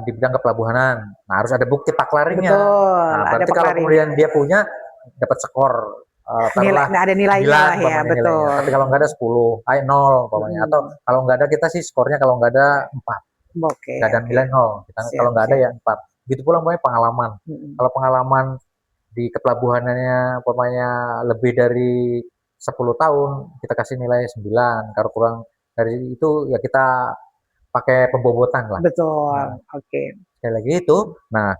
di bidang kepelabuhanan. Nah, harus ada bukti paklaringnya. Betul, Nah, ada berarti kalau paklaring. kemudian dia punya dapat skor Nilai, taruhlah ada nilainya 9 lah ya, umpamanya nilainya. betul. Tapi kalau nggak ada 10, 0 umpamanya. Atau kalau nggak ada kita sih skornya kalau nggak ada 4. Oke, Nggak ada nilai 0. Kita kalau nggak ada ya 4. Begitu pula umpamanya pengalaman. Kalau pengalaman di kepelabuhanannya umpamanya lebih dari 10 tahun, kita kasih nilai 9. Kalau kurang dari itu ya kita pakai pembobotan lah. Betul, Nah, oke. sekali lagi itu. Nah,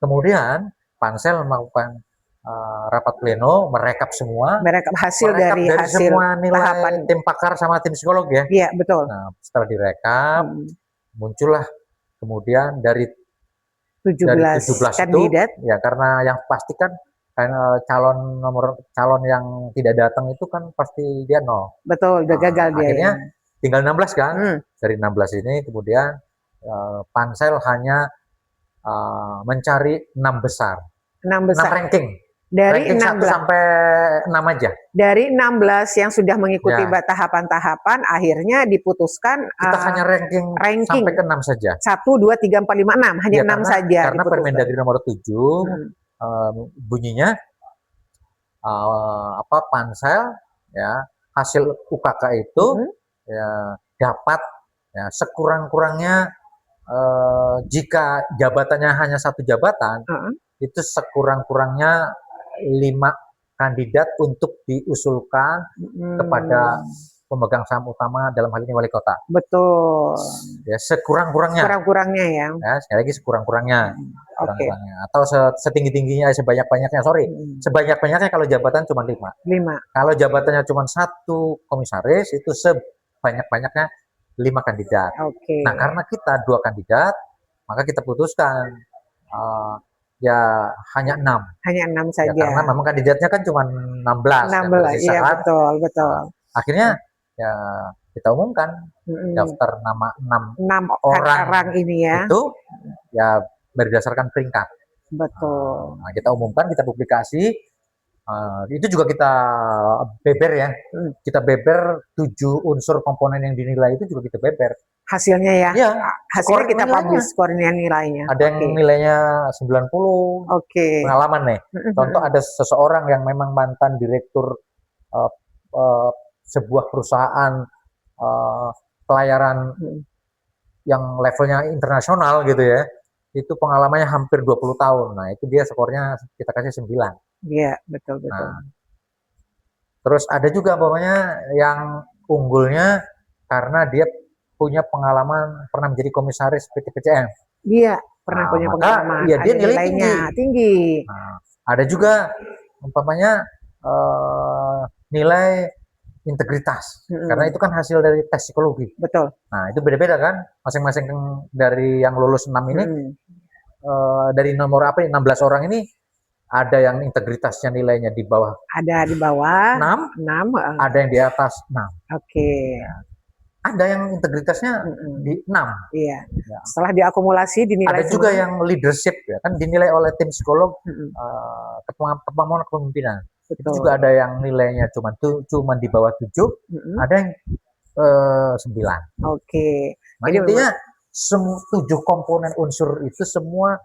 kemudian pansel melakukan rapat pleno, merekap semua, Merekap hasil merekap dari hasil semua nilai tahapan. tim pakar sama tim psikolog ya. Iya, betul. Nah, setelah direkap, muncullah kemudian dari 17 kandidat. itu, ya karena yang pasti kan calon yang tidak datang itu kan pasti dia 0. Betul, udah gagal dia Akhirnya ya. tinggal 16 kan. Dari 16 ini kemudian pansel hanya mencari 6 besar. 6 6 besar. ranking. Dari ranking 1 16 sampai 6 aja. Dari 16 yang sudah mengikuti Ya. tahapan-tahapan, akhirnya diputuskan Kita hanya ranking sampai ke 6 saja. 1, 2, 3, 4, 5, 6. Hanya 6 saja. Karena Permendagri nomor 7 bunyinya pansel ya hasil UKK itu ya dapat ya sekurang-kurangnya jika jabatannya hanya 1 jabatan itu sekurang-kurangnya 5 kandidat untuk diusulkan kepada pemegang saham utama, dalam hal ini wali kota. Betul. Ya sekurang-kurangnya. Sekurang-kurangnya ya. Sekali lagi sekurang-kurangnya. Oke. Atau setinggi-tingginya, sebanyak-banyaknya, sebanyak-banyaknya kalau jabatan cuma 5. Kalau jabatannya cuma 1 komisaris, itu sebanyak-banyaknya 5 kandidat. Nah, karena kita 2 kandidat, maka kita putuskan ya hanya 6. Hanya 6 saja. Ya, karena memang kandidatnya kan cuma 16. 16, iya kan? betul. Akhirnya ya kita umumkan daftar nama 6 orang ini ya. Itu ya berdasarkan peringkat. Betul. Nah, kita umumkan, kita publikasi. Itu juga kita beber ya. Kita beber 7 unsur komponen yang dinilai itu juga kita beber. Hasilnya ya? Iya. Hasilnya kita publish skornya nilainya. Ada yang nilainya 90. Pengalaman nih. Contoh ada seseorang yang memang mantan direktur sebuah perusahaan pelayaran yang levelnya internasional gitu ya. Itu pengalamannya hampir 20 tahun. Nah, itu dia skornya kita kasih 9. Iya, betul. Nah, terus ada juga pokoknya yang unggulnya karena dia punya pengalaman pernah menjadi komisaris PT PCM. Iya, pernah punya pengalaman. Iya, dia nilainya tinggi. Nah, ada juga umpamanya nilai integritas. Karena itu kan hasil dari tes psikologi. Betul. Nah, itu beda-beda kan. Masing-masing dari yang lulus 6 ini dari nomor 16 orang ini ada yang integritasnya nilainya di bawah. Ada di bawah 6. Ada yang di atas 6. Oke. Ya. Ada yang integritasnya di 6. Iya. Ya. Setelah diakumulasi dinilai. Ada juga yang leadership ya, kan dinilai oleh tim psikolog kepemimpinan. Betul. Itu juga ada yang nilainya cuma di bawah 7, ada yang 9. Oke. Nah, intinya 7 komponen unsur itu semua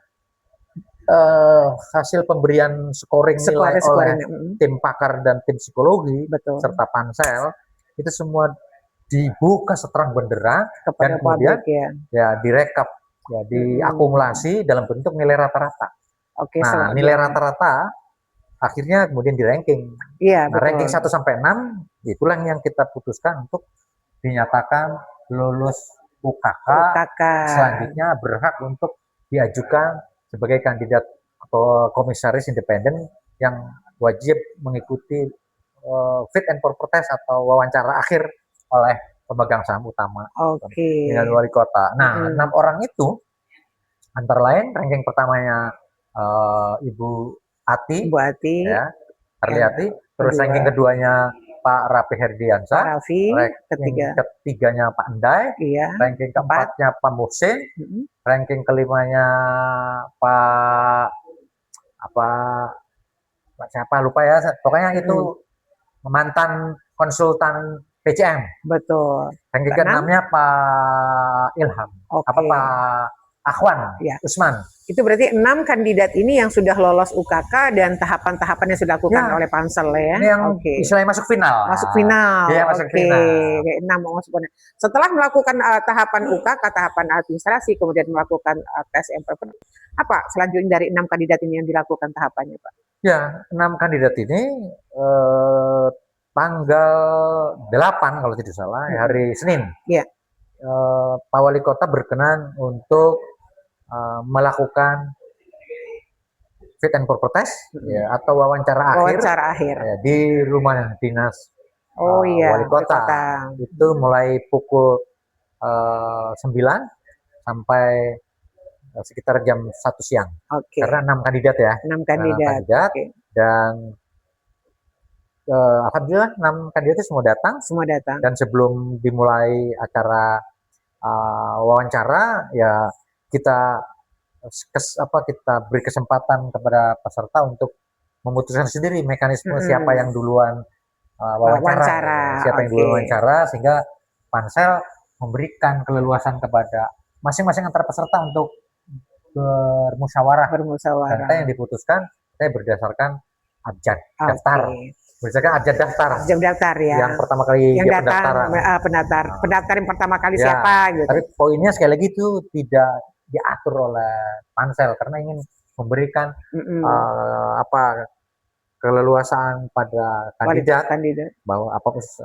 hasil pemberian scoring nilai oleh tim pakar dan tim psikologi. Betul. Serta pansel itu semua dibuka seterang benderang dan kemudian ya direkap, ya diakumulasi dalam bentuk nilai rata-rata. Nah, nilai rata-rata akhirnya kemudian di ranking. Iya, nah, ranking 1 sampai 6 itulah yang kita putuskan untuk dinyatakan lulus UKK. Selanjutnya berhak untuk diajukan sebagai kandidat komisaris independen yang wajib mengikuti fit and proper test atau wawancara akhir oleh pemegang saham utama dengan wali kota. Nah, 6 orang itu antara lain ranking pertamanya Ibu Ati, ya, Arliati, terus ranking keduanya Pak Rafi Herdiansyah, ranking ketiganya Pak Endai, ranking keempatnya Pak Muhsin, ranking kelimanya Pak siapa lupa ya, pokoknya itu mantan konsultan PCM. Betul. Ranking keenamnya Pak Ilham, Pak Akhwan Ya. Usman. Itu berarti 6 kandidat ini yang sudah lolos UKK dan tahapan-tahapan yang sudah dilakukan oleh Pansel ya. Ini yang istilahnya masuk final. Masuk final. Iya, masuk final. 6 masuk final. Setelah melakukan tahapan UKK, tahapan administrasi, kemudian melakukan tes MPP, apa selanjutnya dari 6 kandidat ini yang dilakukan tahapannya, Pak? Ya, 6 kandidat ini tanggal 8 kalau tidak salah, hari Senin. Iya. Pak Wali Kota berkenan untuk melakukan fit and proper test ya, atau wawancara akhir ya, di rumah dinas Wali Kota. Itu mulai pukul 9 sampai sekitar jam 1 siang. Karena 6 kandidat ya. 6 kandidat. Dan alhamdulillah 6 kandidat itu semua datang. Dan sebelum dimulai acara wawancara ya kita beri kesempatan kepada peserta untuk memutuskan sendiri mekanisme siapa yang duluan wawancara, siapa yang duluan wawancara, sehingga Pansel memberikan keleluasan kepada masing-masing antara peserta untuk bermusyawarah. Dan yang diputuskan saya berdasarkan abjad daftar. Berdasarkan abjad daftar. Ya. Yang pertama kali yang datang, pendaftar yang pertama kali ya, siapa gitu. Tapi poinnya sekali lagi itu tidak diatur oleh Pansel karena ingin memberikan keleluasaan pada kandidat bahwa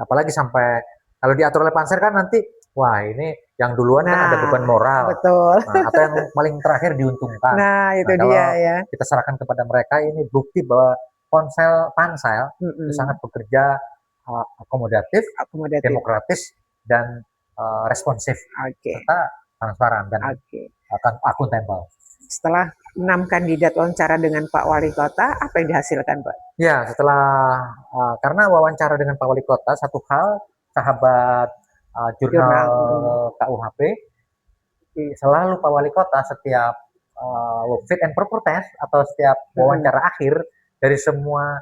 apalagi sampai kalau diatur oleh Pansel kan nanti wah ini yang duluan kan ada beban moral. Betul. Atau yang paling terakhir diuntungkan. Itu dia ya. Kita serahkan kepada mereka ini bukti bahwa Pansel itu sangat bekerja akomodatif, demokratis dan responsif, serta transparan dan akan akuntabel. Setelah 6 kandidat wawancara dengan Pak Wali Kota, apa yang dihasilkan, Pak? Ya, setelah karena wawancara dengan Pak Wali Kota, satu hal sahabat jurnal KUHP, selalu Pak Wali Kota setiap fit and proper test atau setiap wawancara akhir dari semua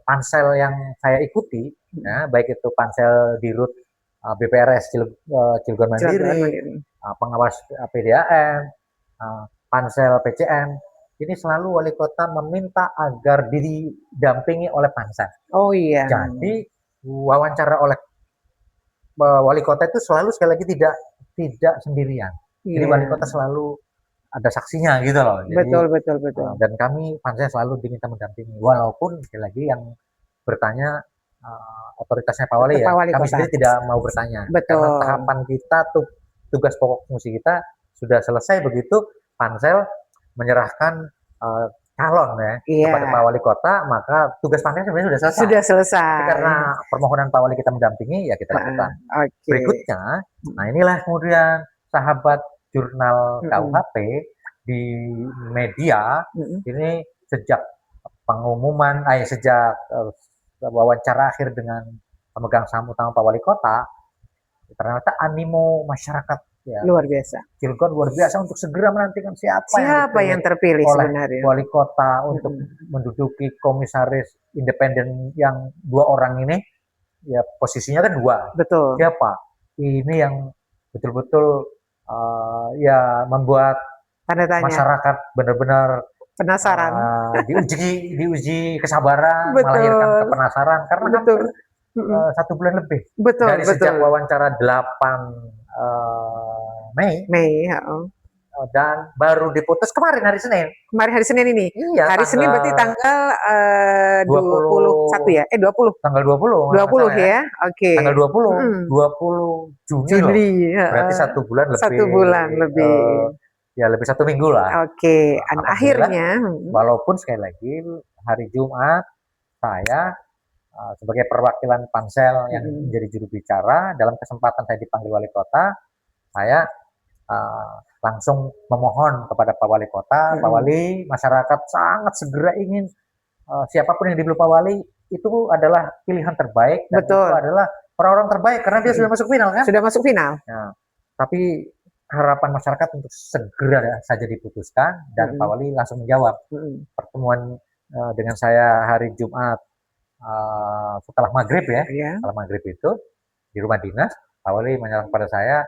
pansel yang saya ikuti, ya, baik itu pansel Dirut BPRS Cilegon Mandiri, pengawas PDAM, pansel PCM, ini selalu Wali Kota meminta agar didampingi oleh pansel. Oh iya. Jadi wawancara oleh Wali Kota itu selalu sekali lagi tidak sendirian. Jadi Wali Kota selalu ada saksinya gitu loh. Jadi, betul. Dan kami pansel selalu diminta mendampingi. Walaupun sekali lagi yang bertanya otoritasnya Pak Wali ya. Kami sendiri tidak mau bertanya. Karena tahapan kita tugas pokok fungsi kita sudah selesai begitu pansel menyerahkan calon ya kepada Pak Wali Kota, maka tugas pansel sebenarnya sudah selesai. Karena permohonan Pak Wali kita mendampingi ya kita lakukan. Berikutnya, nah inilah kemudian sahabat jurnal KUHP di media ini sejak pengumuman, sejak wawancara akhir dengan pemegang saham utama Pak Wali Kota, ternyata animo masyarakat ya, luar biasa. Cilegon luar biasa untuk segera menantikan siapa yang terpilih oleh sebenarnya Wali Kota untuk menduduki komisaris independen yang 2 orang ini. Ya posisinya kan 2. Betul. Siapa? Ini yang betul-betul ya membuat masyarakat benar-benar penasaran, diuji kesabaran, melahirkan kepenasaran karena hampir 1 bulan lebih dari sejak wawancara 8 Mei dan baru diputus kemarin hari Senin. Hari Senin ini. Iya, hari Senin berarti tanggal 21 ya? 20. Tanggal 20. 20 ya. Oke. Tanggal 20 Juni loh. Berarti 1 bulan lebih. 1 bulan lebih. Ya lebih 1 minggu lah. Oke. Akhirnya walaupun sekali lagi hari Jumat saya sebagai perwakilan pansel yang menjadi juru bicara, dalam kesempatan saya dipanggil Wali Kota, saya langsung memohon kepada Pak Wali Kota, Pak Wali, masyarakat sangat segera ingin siapapun yang dipilih Pak Wali itu adalah pilihan terbaik dan itu adalah orang-orang terbaik karena dia sudah masuk final kan? Sudah masuk final. Nah, tapi harapan masyarakat untuk segera saja diputuskan dan Pak Wali langsung menjawab. Pertemuan dengan saya hari Jumat setelah maghrib ya, setelah maghrib itu di rumah dinas, Pak Wali menyerang pada saya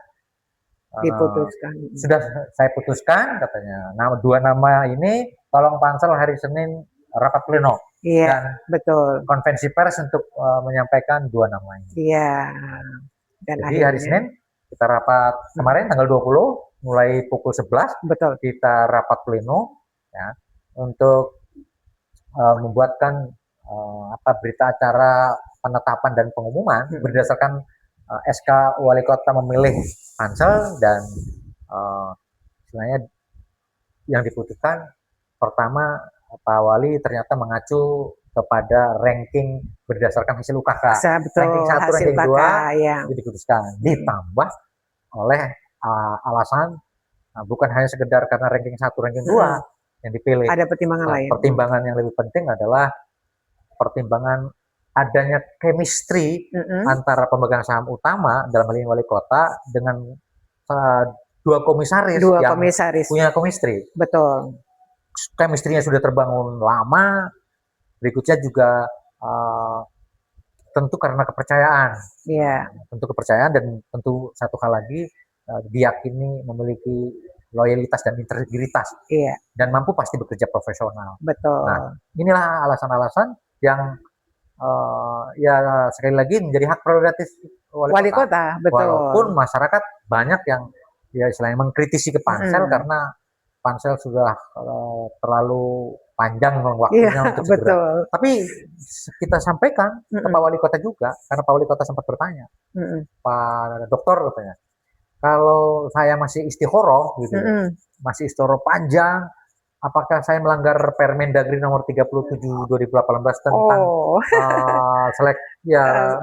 diputuskan. Sudah saya putuskan katanya. Dua nama ini tolong pansel hari Senin rapat pleno. Iya, dan betul. Konvensi pers untuk menyampaikan dua nama ini. Iya. Dan jadi hari Senin kita rapat kemarin tanggal 20 mulai pukul 11. Betul. Kita rapat pleno ya untuk membuatkan berita acara penetapan dan pengumuman berdasarkan SK Wali Kota memilih pansel. Dan sebenarnya yang diputuskan pertama, Pak Wali ternyata mengacu kepada ranking berdasarkan hasil UKK. Betul, ranking 1, ranking 2 ya. itu diputuskan. Ditambah oleh alasan bukan hanya sekedar karena ranking 1, ranking 2 yang dipilih. Ada pertimbangan lain. Pertimbangan yang lebih penting adalah pertimbangan adanya chemistry antara pemegang saham utama dalam hal ini Wali Kota dengan dua komisaris yang punya chemistry. Betul. Chemistry-nya sudah terbangun lama. Berikutnya juga tentu karena kepercayaan. Iya. Tentu kepercayaan dan tentu satu hal lagi diyakini memiliki loyalitas dan integritas. Iya. Dan mampu pasti bekerja profesional. Betul. Nah, inilah alasan-alasan yang ya sekali lagi menjadi hak prerogatif Wali Kota. Betul. Walaupun masyarakat banyak yang ya istilahnya mengkritisi ke pansel karena pansel sudah terlalu panjang waktunya untuk segera. Betul. Tapi kita sampaikan ke Pak Wali Kota juga, karena Pak Wali Kota sempat bertanya, Pak Dokter katanya, kalau saya masih istihoroh gitu, masih istihoroh panjang, apakah saya melanggar Permendagri nomor 37 2018 tentang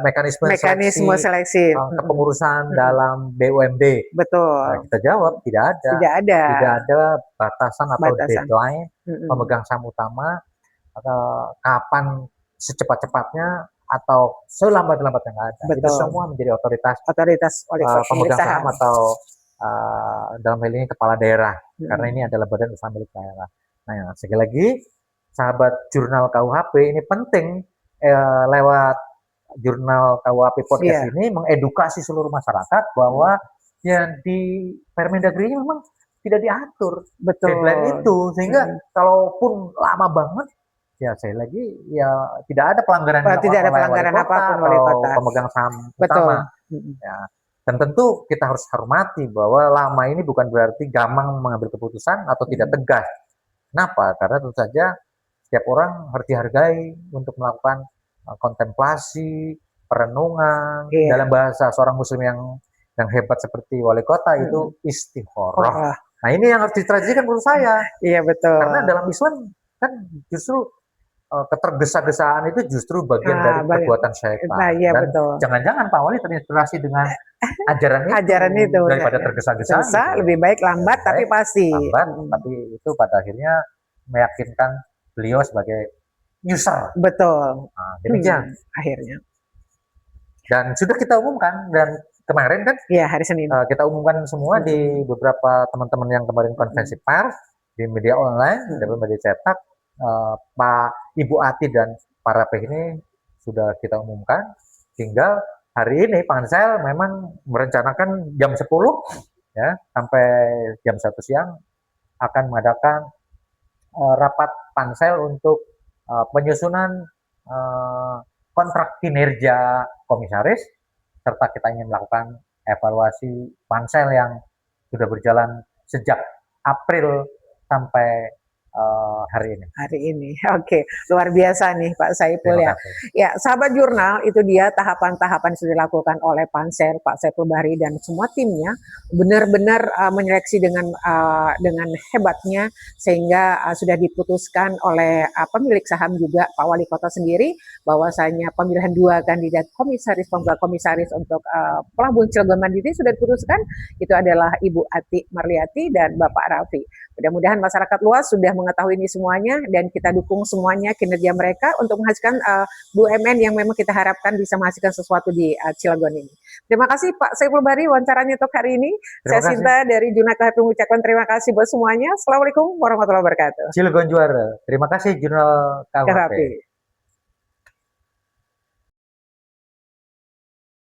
mekanisme seleksi kepengurusan dalam BUMD? Betul. Nah, kita jawab tidak ada. Tidak ada batasan atau deadline pemegang saham utama kapan secepat-cepatnya atau selambat-lambatnya nggak ada. Betul. Itu semua menjadi otoritas pemegang saham atau dalam hal ini kepala daerah, karena ini adalah badan usaha milik daerah. Nah, sekali lagi, sahabat jurnal KUHP ini penting lewat jurnal KUHP podcast ini mengedukasi seluruh masyarakat bahwa yang di Permendagri ini memang tidak diatur deadline itu, sehingga kalaupun lama banget, ya saya lagi ya tidak ada pelanggaran apapun Wali Kota pemegang saham utama. Ya. Dan tentu kita harus hormati bahwa lama ini bukan berarti gampang mengambil keputusan atau tidak tegas. Kenapa? Karena tentu saja setiap orang harus dihargai untuk melakukan kontemplasi, perenungan. Dalam bahasa seorang muslim yang hebat seperti Wali Kota itu istikharah. Nah, ini yang harus ditradisikan menurut saya. Iya, betul. Karena dalam Islam kan justru ketergesa-gesaan itu justru bagian dari perbuatan syaitan. Dan jangan-jangan Pak Wali terinspirasi dengan ajaran itu daripada tergesa-gesa. Gitu. Lebih baik lambat tapi pasti. Lambat, tapi itu pada akhirnya meyakinkan beliau sebagai user. Betul. Nah, demikian. Akhirnya. Dan sudah kita umumkan, dan kemarin kan hari Senin kita umumkan semua di beberapa teman-teman yang kemarin konferensi pers di media online, di media cetak. Pak Ibu Ati dan para PH ini sudah kita umumkan. Tinggal hari ini pansel memang merencanakan jam 10 ya sampai jam 1 siang akan mengadakan rapat pansel untuk penyusunan kontrak kinerja komisaris, serta kita ingin melakukan evaluasi pansel yang sudah berjalan sejak April sampai hari ini. Oke, luar biasa nih Pak Saiful ya. Ya, sahabat jurnal, itu dia tahapan-tahapan sudah dilakukan oleh pansel Pak Saiful Bahri dan semua timnya, benar-benar menyeleksi dengan hebatnya, sehingga sudah diputuskan oleh pemilik saham juga Pak Wali Kota sendiri bahwasanya pemilihan dua kandidat pembuat komisaris untuk Pelabuhan Cilegon Mandiri sudah diputuskan. Itu adalah Ibu Ati Marliati dan Bapak Raffi. Mudah-mudahan masyarakat luas sudah mengetahui ini semuanya, dan kita dukung semuanya kinerja mereka untuk menghasilkan BUMN yang memang kita harapkan bisa menghasilkan sesuatu di Cilegon ini. Terima kasih Pak Saiful Bahri wawancaranya untuk hari ini. Saya Sinta dari Jurnal KUHP mengucapkan terima kasih buat semuanya. Assalamualaikum warahmatullahi wabarakatuh. Cilegon juara. Terima kasih Jurnal KUHP.